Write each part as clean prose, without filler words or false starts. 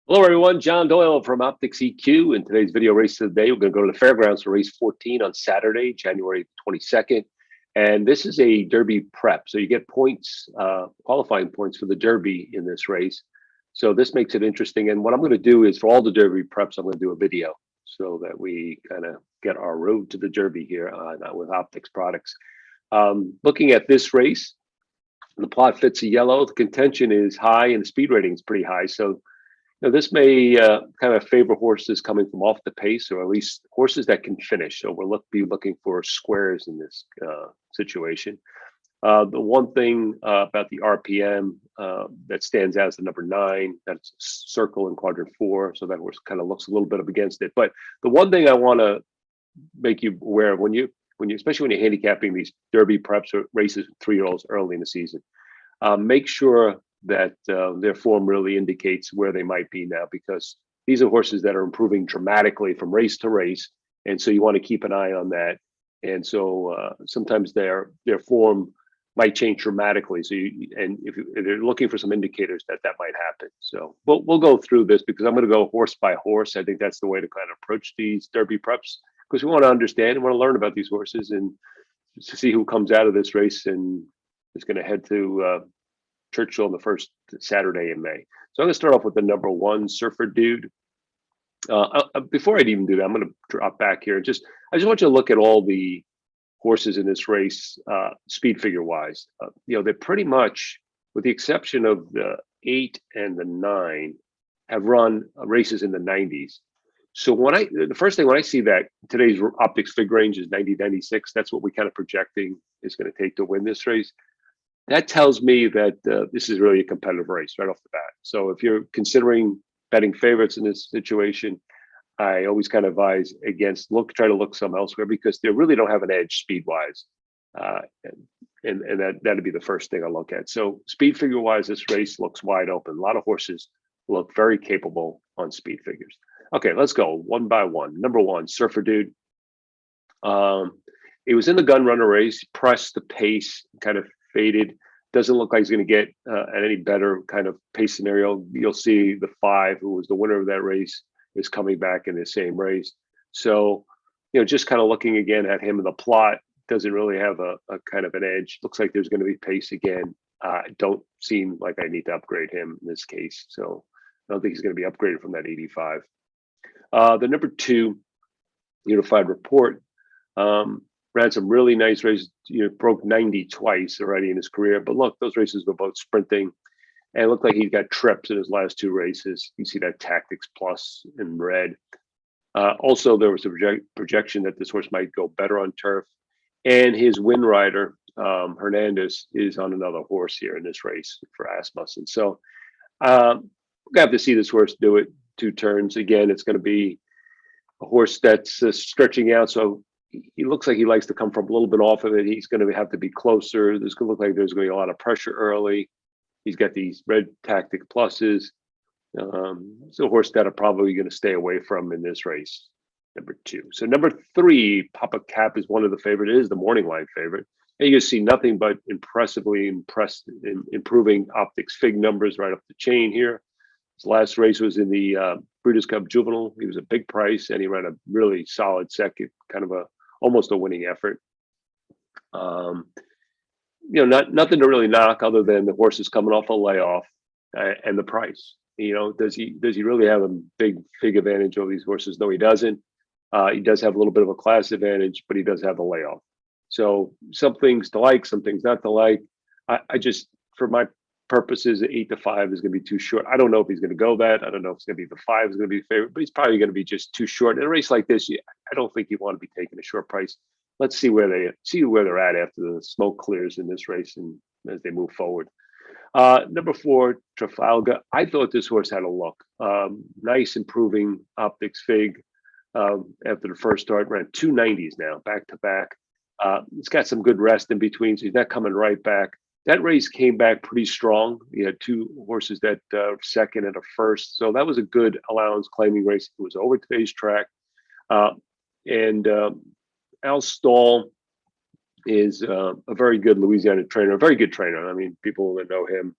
Hello, everyone. John Doyle from Optics EQ. In today's video race of the day, we're going to go to the fairgrounds for race 14 on Saturday, January 22nd. And this is a Derby prep. So you get points, qualifying points for the Derby in this race. So this makes it interesting. And what I'm going to do is for all the Derby preps, I'm going to do a video so that we kind of get our road to the Derby here with Optics products. Looking at this race, the plot fits a yellow. The contention is high and the speed rating is pretty high. So this may kind of favor horses coming from off the pace, or at least horses that can finish. So we'll be looking for squares in this situation. The one thing about the RPM that stands out is the number 9. That's circle in quadrant 4. So that horse kind of looks a little bit up against it. But the one thing I want to make you aware of when you, especially when you're handicapping these Derby preps or races with 3-year-olds early in the season, make sure that their form really indicates where they might be now, because these are horses that are improving dramatically from race to race, and so you want to keep an eye on that. And so sometimes their form might change dramatically. So if they're looking for some indicators that might happen. So we'll go through this because I'm going to go horse by horse. I think that's the way to kind of approach these Derby preps, because we want to understand and want to learn about these horses and to see who comes out of this race and is going to head to Churchill on the first Saturday in May. So I'm going to start off with the number 1, Surfer Dude. Before I'd even do that, I'm going to drop back here. I just want you to look at all the horses in this race, speed figure wise. They're pretty much, with the exception of the 8 and the 9, have run races in the 90s. So the first thing when I see that today's Optics fig range is 90-96, that's what we kind of projecting is going to take to win this race. That tells me that this is really a competitive race right off the bat. So if you're considering betting favorites in this situation, I always kind of advise against try to look some elsewhere, because they really don't have an edge speed-wise. And that'd be the first thing I look at. So speed figure-wise, this race looks wide open. A lot of horses look very capable on speed figures. Okay, let's go one by one. Number 1, Surfer Dude. It was in the gun runner race, pressed the pace, kind of faded. Doesn't look like he's going to get at any better kind of pace scenario. You'll see the 5, who was the winner of that race, is coming back in the same race. So, just kind of looking again at him, the plot doesn't really have a kind of an edge. Looks like there's going to be pace again. Don't seem like I need to upgrade him in this case. So I don't think he's going to be upgraded from that 85. The number 2, Unified Report. Ran some really nice races, broke 90 twice already in his career. But look, those races were both sprinting, and it looked like he got trips in his last 2 races. You see that Tactics Plus in red. Also, there was a projection that this horse might go better on turf. And his win rider, Hernandez, is on another horse here in this race for Asmussen. So we're going to have to see this horse do it 2 turns. Again, it's going to be a horse that's stretching out. So he looks like he likes to come from a little bit off of it. He's going to have to be closer. There's going to look like there's going to be a lot of pressure early. He's got these red Tactic Pluses. It's a horse that I'm probably going to stay away from in this race, number 2. So number 3, Papa Cap, is one of the favorite. It is the morning line favorite. And you can see nothing but improving Optics fig numbers right up the chain here. His last race was in the Breeders' Cup Juvenile. He was a big price, and he ran a really solid second, kind of almost a winning effort. Nothing to really knock other than the horse is coming off a layoff and the price. Does he really have a big fig advantage over these horses? No, he doesn't. He does have a little bit of a class advantage, but he does have a layoff. So some things to like, some things not to like. I just, for my purposes, 8-5 is going to be too short. I don't know if he's going to go that. I don't know if it's going to be the 5 is going to be the favorite, but he's probably going to be just too short. In a race like this, I don't think you want to be taking a short price. Let's see where they're at after the smoke clears in this race and as they move forward. Number 4, Trafalgar. I thought this horse had a look. Nice improving Optics fig after the first start. Ran 2 90s now, back to back. It's got some good rest in between, so he's not coming right back. That race came back pretty strong. He had 2 horses that second and a first. So that was a good allowance claiming race. It was over today's track. And Al Stall is a very good Louisiana trainer, a very good trainer. I mean, people that know him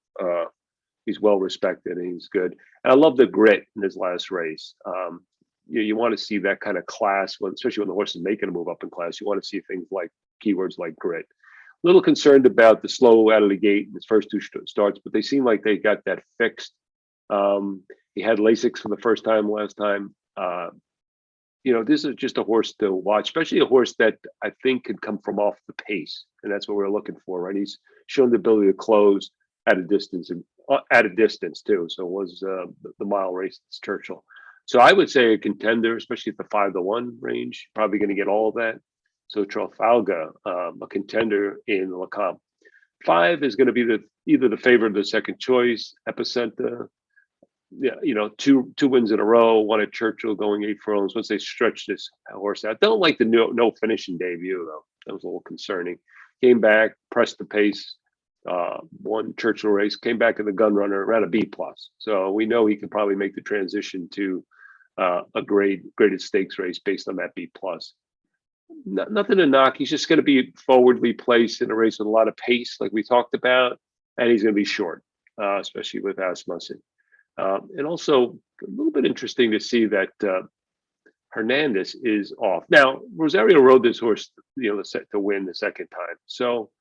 He's well respected and he's good. And I love the grit in his last race. You want to see that kind of class, especially when the horse is making a move up in class. You want to see things like keywords like grit. A little concerned about the slow out of the gate in his first two starts, but they seem like they got that fixed. He had Lasix for the first time last time. This is just a horse to watch, especially a horse that I think could come from off the pace, and that's what we're looking for, right? He's shown the ability to close at a distance and at a distance too. So it was the mile race at Churchill. So I would say a contender, especially at the 5-1 range, probably going to get all of that. So Trafalgar, a contender in Lecomte. 5 is going to be either the favorite or the second choice. Epicenter, yeah, two wins in a row. One at Churchill, going 8 furlongs. Once they stretch this horse out, don't like the no finishing debut though. That was a little concerning. Came back, pressed the pace. Won Churchill race. Came back in the gun runner, ran a B+. So we know he can probably make the transition to a graded stakes race based on that B+. Nothing to knock. He's just going to be forwardly placed in a race with a lot of pace, like we talked about, and he's going to be short, especially with Asmussen. And also a little bit interesting to see that Hernandez is off. Now, Rosario rode this horse, set to win the second time. So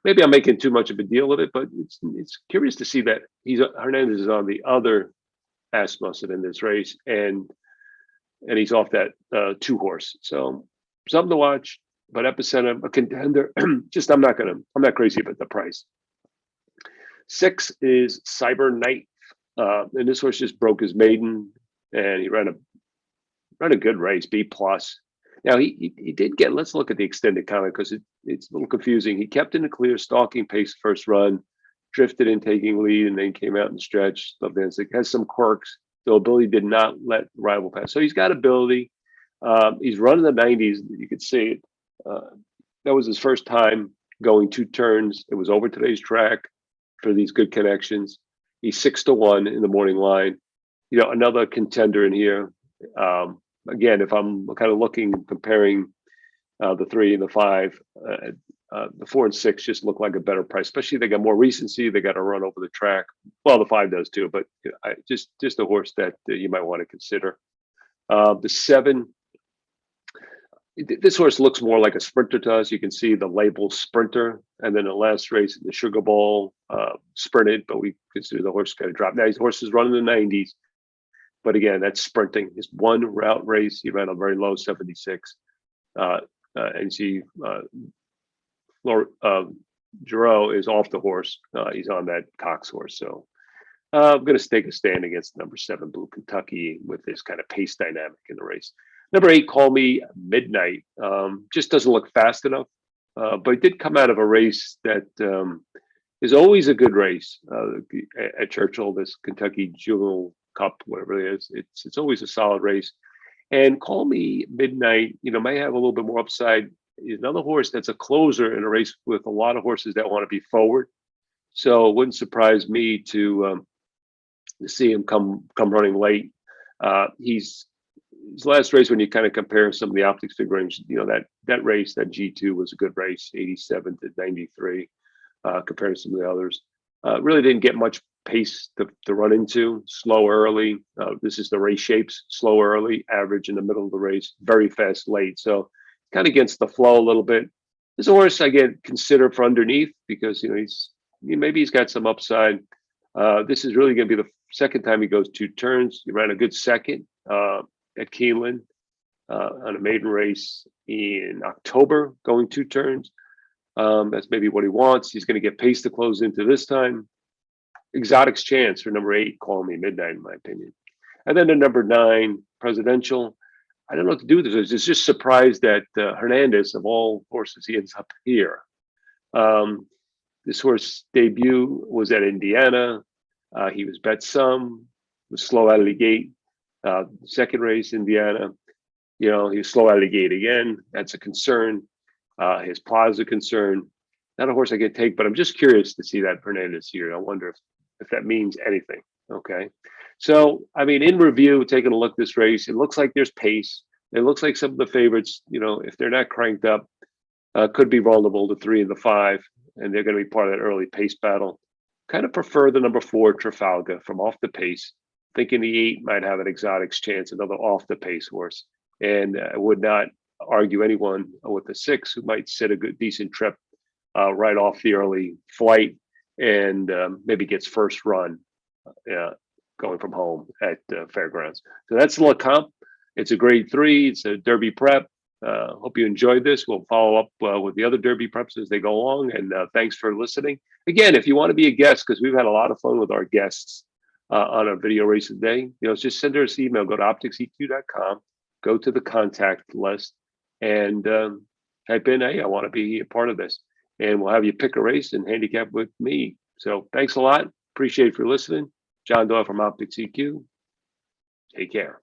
maybe I'm making too much of a deal of it, but it's curious to see that Hernandez is on the other Asmussen in this race, and he's off that 2 horse. So something to watch, but Epicenter, a contender. Just I'm not crazy about the price. 6 is Cyber Knight. And this horse just broke his maiden, and he ran a good race, B+. Now he did get. Let's look at the extended comment because it's a little confusing. He kept in the clear, stalking pace first run, drifted in taking lead, and then came out and stretched. Has some quirks. So ability did not let the rival pass. So he's got ability. He's running the 90s. You could see it. That was his first time going 2 turns. It was over today's track for these good connections. He's 6-1 in the morning line. Another contender in here. Again, if I'm kind of comparing the 3 and the 5, the 4 and 6 just look like a better price. Especially they got more recency. They got to run over the track. Well, the 5 does too, but just a horse that you might want to consider. The 7. This horse looks more like a sprinter to us. You can see the label sprinter, and then the last race, the Sugar Bowl, sprinted, but we consider the horse kind of dropped. Now his horse is running the 90s, but again, that's sprinting. His 1 route race, he ran a very low 76. And see, Giroux is off the horse. He's on that Cox horse. So I'm going to take a stand against number 7, Blue Kentucky, with this kind of pace dynamic in the race. Number 8, Call Me Midnight. Just doesn't look fast enough, but it did come out of a race that is always a good race at Churchill. This Kentucky Juvenile Cup, whatever it is, it's always a solid race. And Call Me Midnight, may have a little bit more upside. Is another horse that's a closer in a race with a lot of horses that want to be forward. So it wouldn't surprise me to see him come running late. His last race, when you kind of compare some of the optics figurines, that race, that G2 was a good race, 87 to 93, compared to some of the others. Really didn't get much pace to run into. Slow early. This is the race shapes. Slow early, average in the middle of the race, very fast late. So kind of against the flow a little bit. This horse I get considered for underneath because maybe he's got some upside. This is really going to be the second time he goes 2 turns. He ran a good second at Keeneland on a maiden race in October, going 2 turns. That's maybe what he wants. He's going to get pace to close into this time. Exotic's chance for number 8, Call Me Midnight, in my opinion. And then the number 9, Presidential. I don't know what to do with this. It's just surprised that Hernandez, of all horses, he ends up here. This horse debut was at Indiana. He was bet some, was slow out of the gate. Second race, Indiana, he was slow out of the gate again. That's a concern. His plaza concern. Not a horse I can take, but I'm just curious to see that Hernandez here. I wonder if that means anything. Okay. So, in review, taking a look at this race, it looks like there's pace. It looks like some of the favorites, if they're not cranked up, could be vulnerable to 3 and the 5, and they're going to be part of that early pace battle. kind of prefer the number 4 Trafalgar from off the pace, thinking the 8 might have an exotics chance, another off the pace horse, and I would not argue anyone with the 6 who might sit a good decent trip right off the early flight and maybe gets first run going from home at Fairgrounds. So that's Lecomte. It's a grade 3. It's a Derby prep. Hope you enjoyed this. We'll follow up with the other Derby preps as they go along. And thanks for listening. Again, if you want to be a guest, because we've had a lot of fun with our guests on our video race today, just send us an email. Go to opticseq.com, go to the contact list, and type in, hey, I want to be a part of this. And we'll have you pick a race and handicap with me. So thanks a lot. Appreciate it for listening. John Doyle from Optics EQ. Take care.